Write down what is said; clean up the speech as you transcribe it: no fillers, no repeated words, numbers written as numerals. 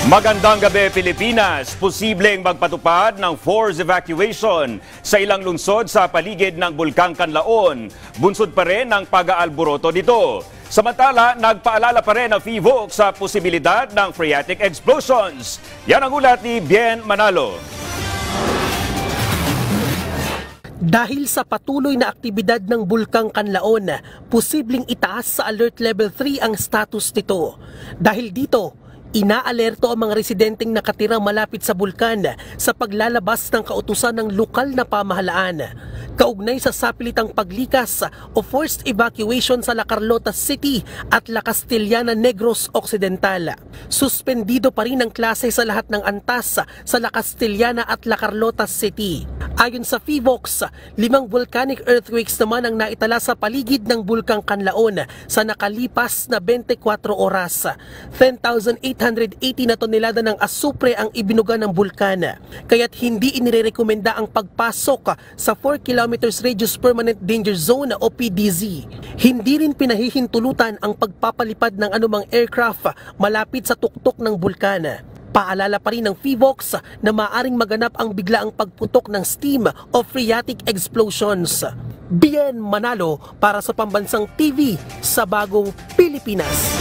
Magandang gabi, Pilipinas. Posibleng magpatupad ng forced evacuation sa ilang lungsod sa paligid ng Bulkang Kanlaon. Bunsod pa rin ang pag-aalboroto dito. Samantala, nagpaalala pa rin ang FIVOC sa posibilidad ng phreatic explosions. Yan ang ulat ni Bien Manalo. Dahil sa patuloy na aktibidad ng Bulkang Kanlaon, posibleng itaas sa Alert Level 3 ang status nito. Dahil dito, inaalerto ang mga residenteng nakatira malapit sa bulkan sa paglalabas ng kautusan ng lokal na pamahalaan. Kaugnay sa sapilitang paglikas o forced evacuation sa La Carlota City at La Castellana Negros Occidental. Suspendido pa rin ang klase sa lahat ng antas sa La Castellana at La Carlota City. Ayon sa FIVOC, 5 volcanic earthquakes naman ang naitala sa paligid ng Bulkang Kanlaon sa nakalipas na 24 oras. 10,880 na tonelada ng asupre ang ibinuga ng bulkan, kaya't hindi inirekomenda ang pagpasok sa 4 kilometers Radius Permanent Danger Zone o PDZ. Hindi rin pinahihintulutan ang pagpapalipad ng anumang aircraft malapit sa tuktok ng bulkan. Paalala pa rin ng FIVOC na maaring maganap ang biglaang pagputok ng steam o phreatic explosions. Bien Manalo para sa Pambansang TV sa Bagong Pilipinas.